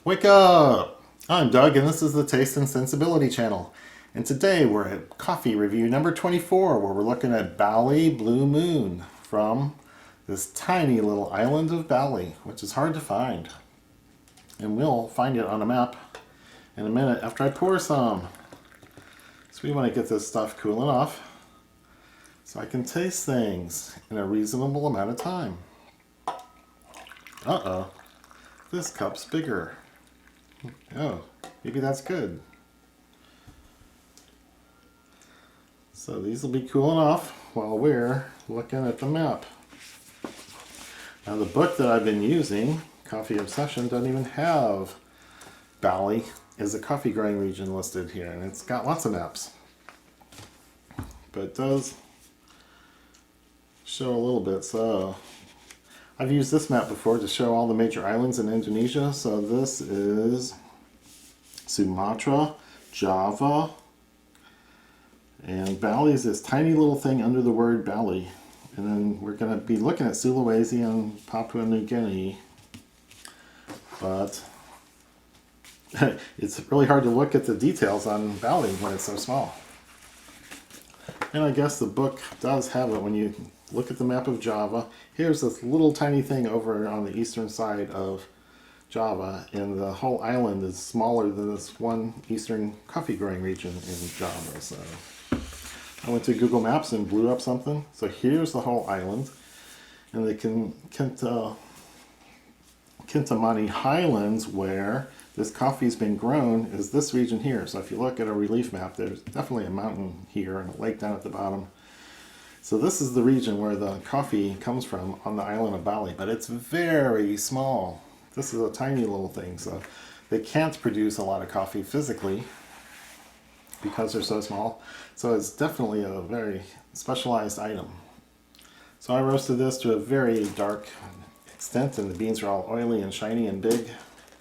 Wake up! I'm Doug and this is the Taste and Sensibility channel. And today we're at coffee review number 24 where we're looking at Bali Blue Moon from this tiny little island of Bali, which is hard to find. And we'll find it on a map in a minute after I pour some. So we want to get this stuff cooling off so I can taste things in a reasonable amount of time. Uh-oh, this cup's bigger. Oh, maybe that's good. So these will be cooling off while we're looking at the map. Now the book that I've been using, Coffee Obsession, doesn't even have Bali as a coffee growing region listed here, and it's got lots of maps. But it does show a little bit. So I've used this map before to show all the major islands in Indonesia. So this is Sumatra, Java, and Bali is this tiny little thing under the word Bali. And then we're going to be looking at Sulawesi and Papua New Guinea. But it's really hard to look at the details on Bali when it's so small. And I guess the book does have it when you look at the map of Java. Here's this little tiny thing over on the eastern side of Java, and the whole island is smaller than this one eastern coffee growing region in Java. So I went to Google Maps and blew up something. So here's the whole island, and the Kintamani Highlands, where this coffee's been grown, is this region here. So if you look at a relief map, there's definitely a mountain here and a lake down at the bottom. So this is the region where the coffee comes from on the island of Bali, but it's very small. This is a tiny little thing, so they can't produce a lot of coffee physically because they're so small. So it's definitely a very specialized item. So I roasted this to a very dark extent, and the beans are all oily and shiny and big.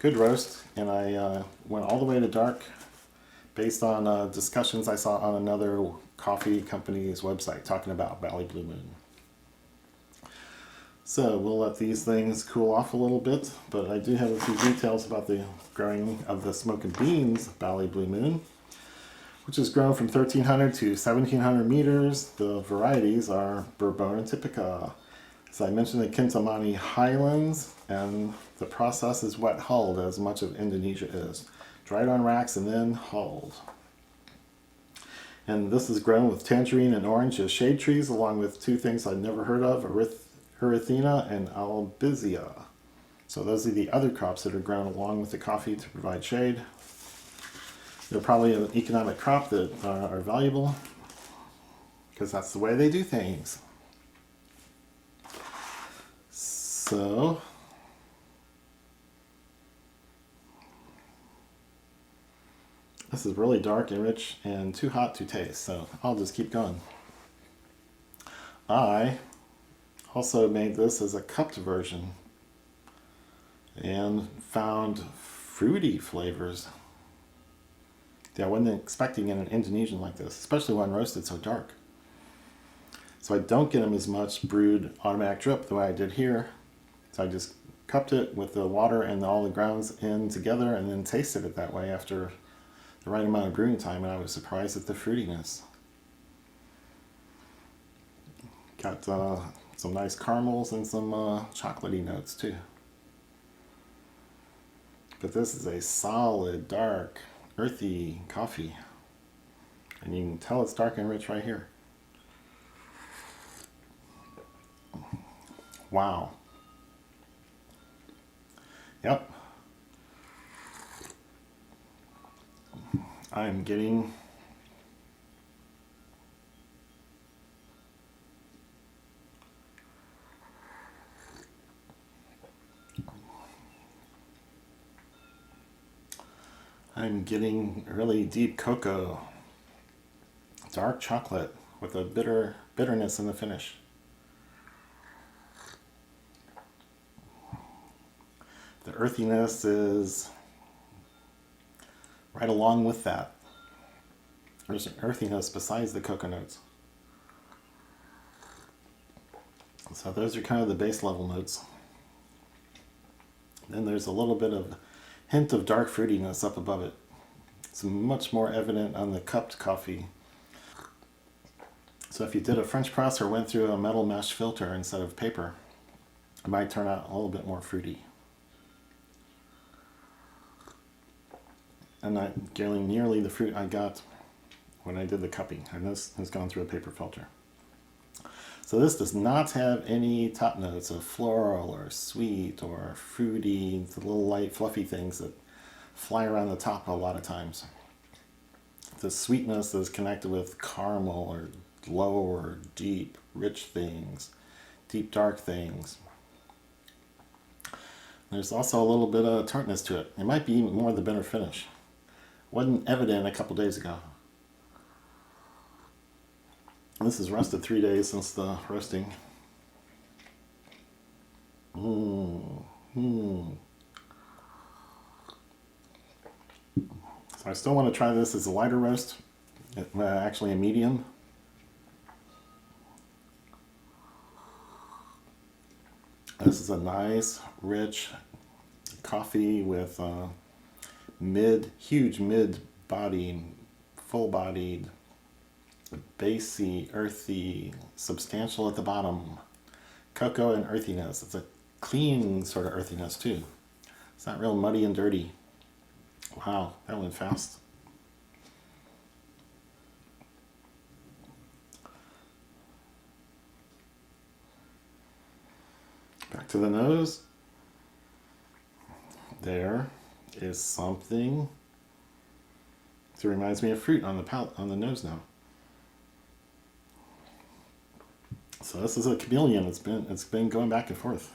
Good roast, and I went all the way to dark based on discussions I saw on another coffee company's website talking about Bali Blue Moon. So we'll let these things cool off a little bit, but I do have a few details about the growing of the smoking beans Bali Blue Moon, which is grown from 1300 to 1700 meters. The varieties are Bourbon and Typica. As I mentioned, the Kintamani Highlands, and the process is wet hulled, as much of Indonesia is. Dried on racks and then hulled. And this is grown with tangerine and orange as shade trees, along with two things I'd never heard of, Erythina and Albizia. So those are the other crops that are grown along with the coffee to provide shade. They're probably an economic crop that are valuable, because that's the way they do things. So this is really dark and rich and too hot to taste, so I'll just keep going. I also made this as a cupped version and found fruity flavors that I wasn't expecting in an Indonesian like this, especially when roasted so dark. So I don't get them as much brewed automatic drip the way I did here. So I just cupped it with the water and all the grounds in together and then tasted it that way after the right amount of brewing time, and I was surprised at the fruitiness. Got some nice caramels and some chocolatey notes too. But this is a solid, dark, earthy coffee. And you can tell it's dark and rich right here. Wow. Yep. I'm getting really deep cocoa, dark chocolate with a bitterness in the finish. The earthiness is right along with that. There's an earthiness besides the cocoa notes. So those are kind of the base level notes. Then there's a little bit of hint of dark fruitiness up above it. It's much more evident on the cupped coffee. So if you did a French press or went through a metal mesh filter instead of paper, it might turn out a little bit more fruity. And not getting nearly the fruit I got when I did the cupping. And this has gone through a paper filter. So this does not have any top notes of floral or sweet or fruity, the little light fluffy things that fly around the top a lot of times. The sweetness is connected with caramel or lower, deep, rich things, deep, dark things. There's also a little bit of tartness to it. It might be more the bitter finish. Wasn't evident a couple days ago. This is rested 3 days since the roasting. So I still want to try this as a lighter roast, actually a medium. This is a nice, rich coffee with huge mid-body, full-bodied, bassy, earthy, substantial at the bottom. Cocoa and earthiness. It's a clean sort of earthiness too. It's not real muddy and dirty. Wow, that went fast. Back to the nose. There is something. It reminds me of fruit on the palate, on the nose now. So this is a chameleon. It's been going back and forth.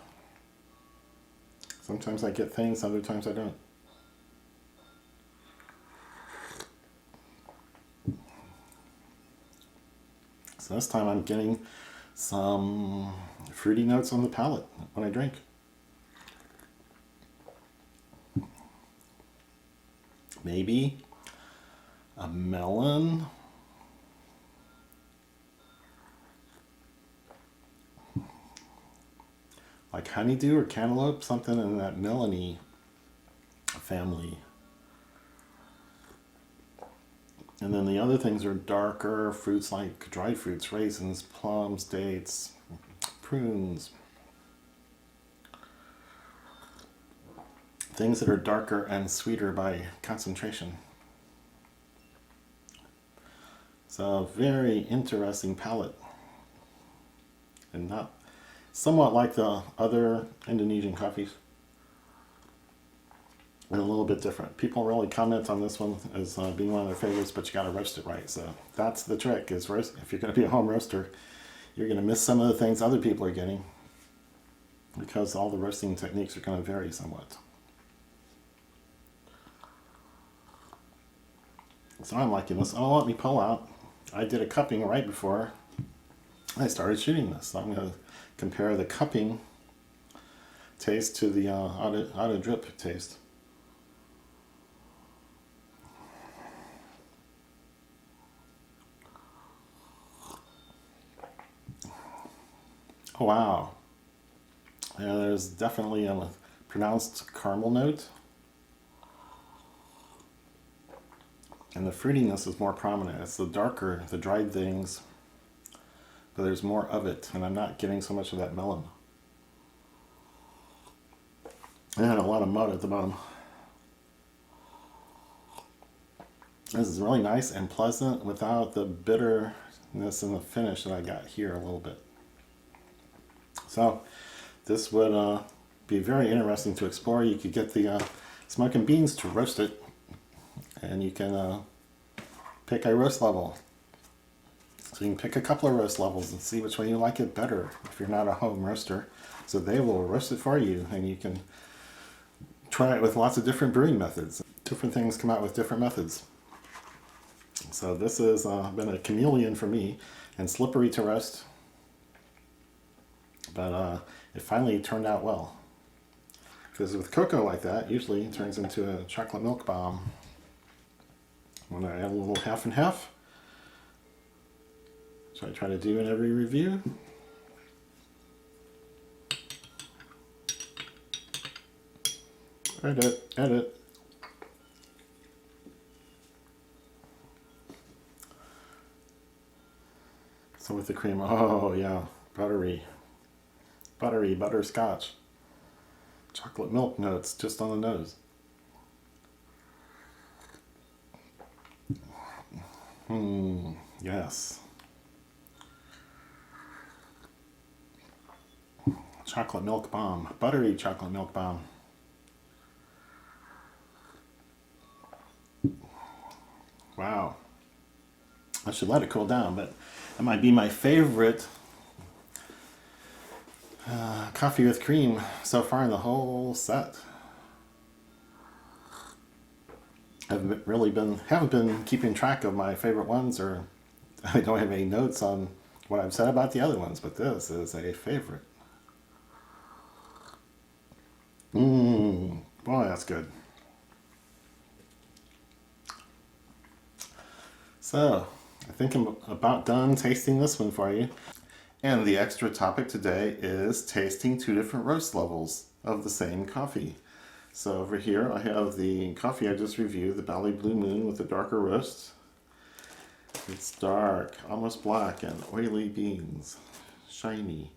Sometimes I get things, other times I don't. So this time I'm getting some fruity notes on the palate when I drink. Maybe a melon. Like honeydew or cantaloupe, something in that melony family. And then the other things are darker fruits like dried fruits, raisins, plums, dates, prunes. Things that are darker and sweeter by concentration. So a very interesting palate. And not somewhat like the other Indonesian coffees. And a little bit different. People really comment on this one as being one of their favorites, but you got to roast it right. So that's the trick, is roast. If you're going to be a home roaster, you're going to miss some of the things other people are getting, because all the roasting techniques are going to vary somewhat. So I'm liking this. Oh, let me pull out. I did a cupping right before I started shooting this. So I'm going to compare the cupping taste to the auto drip taste. Oh, wow. Yeah, there's definitely a pronounced caramel note. And the fruitiness is more prominent. It's the darker, the dried things, but there's more of it, and I'm not getting so much of that melon. And a lot of mud at the bottom. This is really nice and pleasant without the bitterness in the finish that I got here a little bit. So this would be very interesting to explore. You could get the smoking beans to roast it, and you can pick a roast level. So you can pick a couple of roast levels and see which one you like it better if you're not a home roaster. So they will roast it for you, and you can try it with lots of different brewing methods. Different things come out with different methods. So this has been a chameleon for me, and slippery to roast. But it finally turned out well. Because with cocoa like that, usually it turns into a chocolate milk bomb. When I add a little half and half, which I try to do in every review. Edit, edit. So with the cream, oh yeah, buttery, butterscotch. Chocolate milk notes just on the nose. Yes. Chocolate milk bomb. Buttery chocolate milk bomb. Wow. I should let it cool down, but it might be my favorite coffee with cream so far in the whole set. Haven't been keeping track of my favorite ones, or I don't have any notes on what I've said about the other ones, but this is a favorite. Boy, that's good. So, I think I'm about done tasting this one for you. And the extra topic today is tasting two different roast levels of the same coffee. So over here I have the coffee I just reviewed, the Bali Blue Moon with the darker roast. It's dark, almost black, and oily beans, shiny.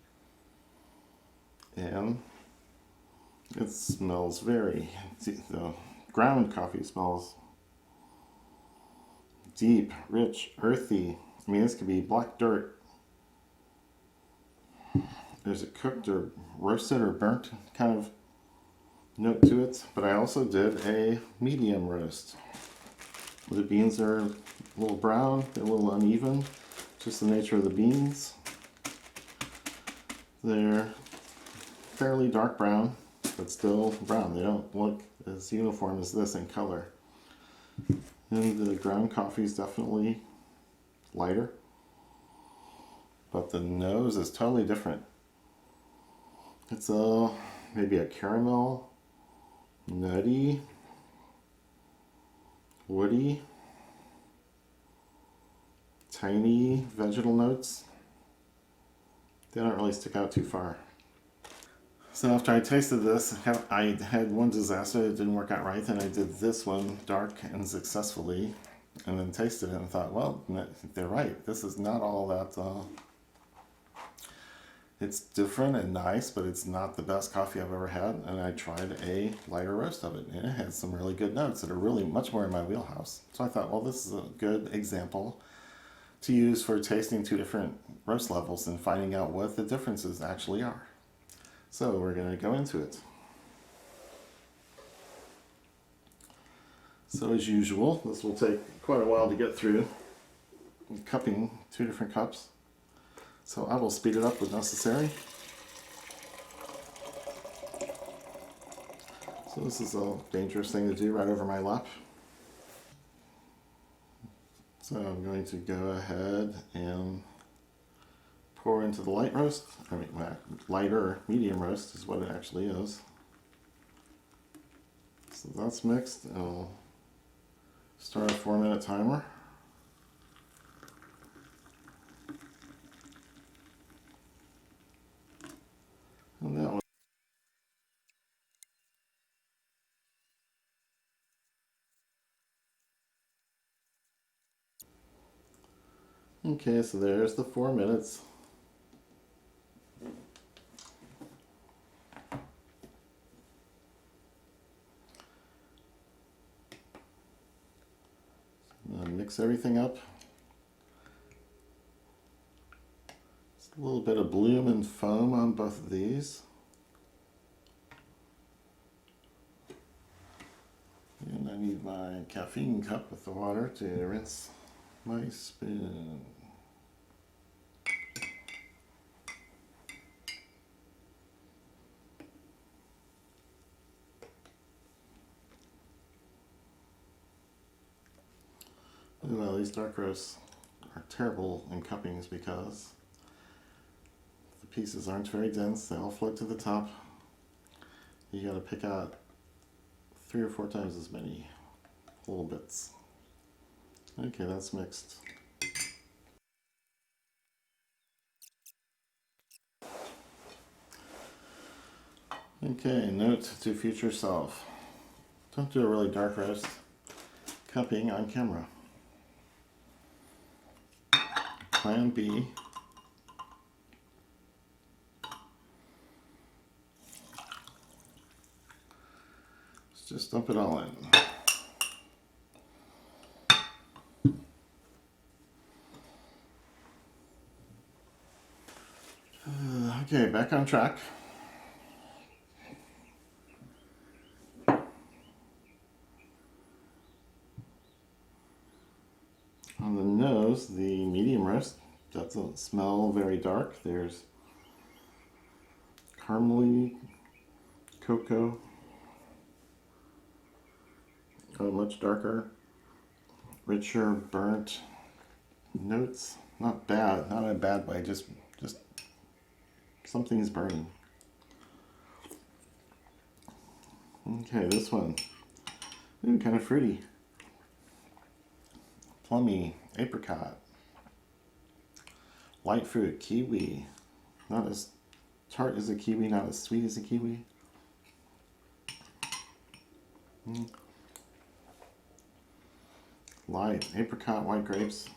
And it smells the ground coffee smells deep, rich, earthy. I mean, this could be black dirt. There's a cooked or roasted or burnt kind of note to it, but I also did a medium roast. The beans are a little brown, they're a little uneven, just the nature of the beans. They're fairly dark brown, but still brown. They don't look as uniform as this in color. And the ground coffee is definitely lighter, but the nose is totally different. It's maybe a caramel, nutty, woody, tiny vegetal notes. They don't really stick out too far. So after I tasted this, I had one disaster that didn't work out right, and I did this one dark and successfully, and then tasted it and thought, well, they're right. This is not all that it's different and nice, but it's not the best coffee I've ever had. And I tried a lighter roast of it, and it had some really good notes that are really much more in my wheelhouse. So I thought, well, this is a good example to use for tasting two different roast levels and finding out what the differences actually are. So we're going to go into it. So as usual, this will take quite a while to get through. I'm cupping two different cups. So I will speed it up when necessary. So this is a dangerous thing to do right over my lap. So I'm going to go ahead and pour into the light roast. I mean, lighter medium roast is what it actually is. So that's mixed. I'll start a 4-minute timer. And that one. Okay, so there's the 4 minutes. Mix everything up. Just a little bit of bloom and foam on both of these. And I need my caffeine cup with the water to rinse my spoon. Well, these dark roasts are terrible in cuppings because the pieces aren't very dense. They all float to the top. You gotta pick out 3 or 4 times as many little bits. Okay, that's mixed. Okay, note to future self. Don't do a really dark roast cupping on camera. Plan B, just dump it all in. Okay, back on track. On the nose, the medium roast doesn't smell very dark. There's caramely, cocoa, much darker, richer, burnt notes. Not bad, not in a bad way, just something's burning. Okay, this one, kind of fruity. Plummy, apricot, light fruit, kiwi. Not as tart as a kiwi, not as sweet as a kiwi. Light, apricot, white grapes.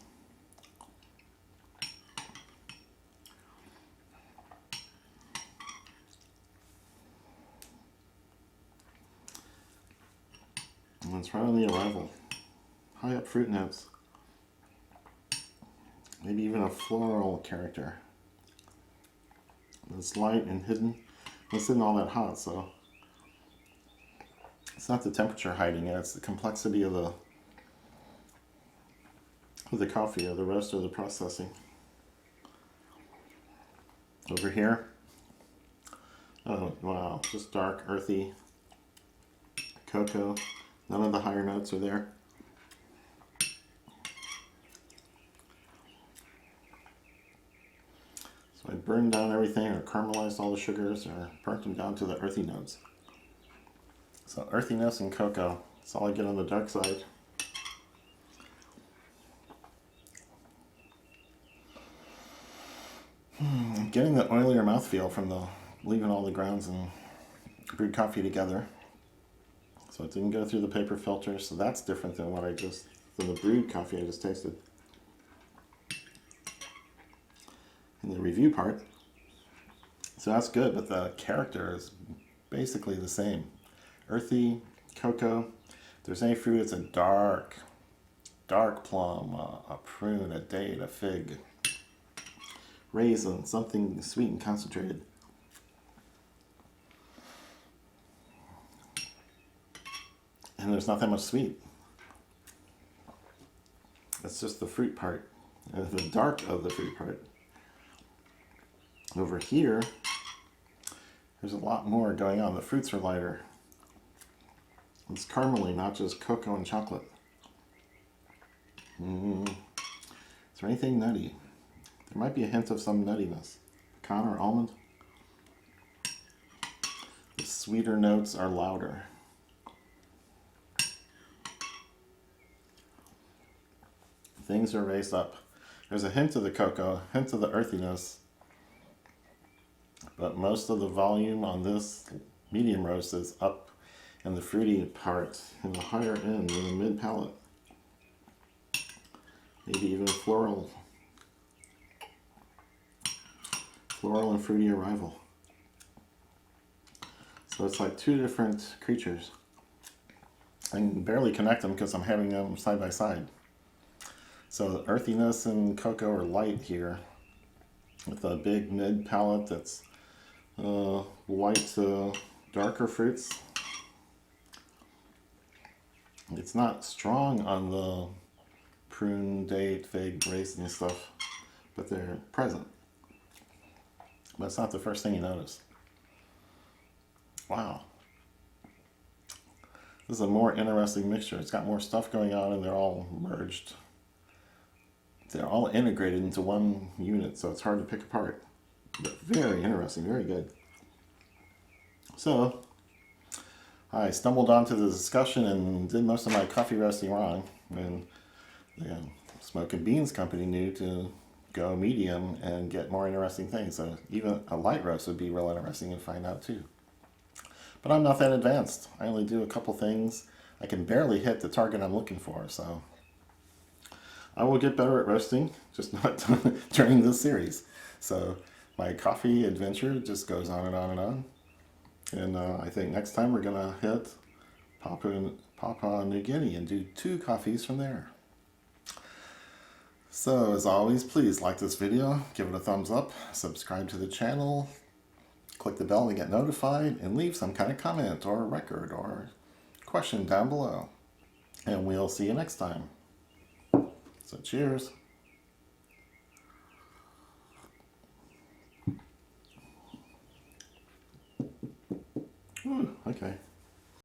And it's right on the arrival. High up fruit notes. Maybe even a floral character. It's light and hidden. It's isn't all that hot, so it's not the temperature hiding it, it's the complexity of the coffee, or the roast, or the processing. Over here, oh wow, just dark, earthy cocoa. None of the higher notes are there. So I burned down everything, or caramelized all the sugars, or burnt them down to the earthy notes. So earthiness and cocoa, that's all I get on the dark side. Getting the oilier mouthfeel from leaving all the grounds and brewed coffee together. So it didn't go through the paper filter, so that's different than than the brewed coffee I just tasted. In the review part, so that's good, but the character is basically the same. Earthy, cocoa. If there's any fruit, it's a dark plum, a prune, a date, a fig, raisin, something sweet and concentrated. And there's not that much sweet. It's just the fruit part, the dark of the fruit part. Over here, there's a lot more going on. The fruits are lighter. It's caramely, not just cocoa and chocolate. Is there anything nutty? There might be a hint of some nuttiness. Pecan or almond. The sweeter notes are louder. Things are raised up. There's a hint of the cocoa, hint of the earthiness, but most of the volume on this medium roast is up in the fruity part, in the higher end, in the mid palate. Maybe even floral and fruity arrival. So it's like two different creatures. I can barely connect them because I'm having them side by side. So the earthiness and cocoa are light here, with a big mid palate that's light to darker fruits. It's not strong on the prune, date, fig, raisin and stuff, but they're present. But it's not the first thing you notice. Wow. This is a more interesting mixture. It's got more stuff going on and they're all merged. They're all integrated into one unit, so it's hard to pick apart. But very interesting, very good. So, I stumbled onto the discussion and did most of my coffee roasting wrong. And the Smoke and Beans company knew to go medium and get more interesting things. So even a light roast would be real interesting to find out too. But I'm not that advanced. I only do a couple things. I can barely hit the target I'm looking for, so I will get better at roasting, just not during this series. So my coffee adventure just goes on and on and on. And I think next time we're going to hit Papua New Guinea and do 2 coffees from there. So as always, please like this video, give it a thumbs up, subscribe to the channel, click the bell to get notified, and leave some kind of comment or record or question down below. And we'll see you next time. So cheers. Ooh, okay.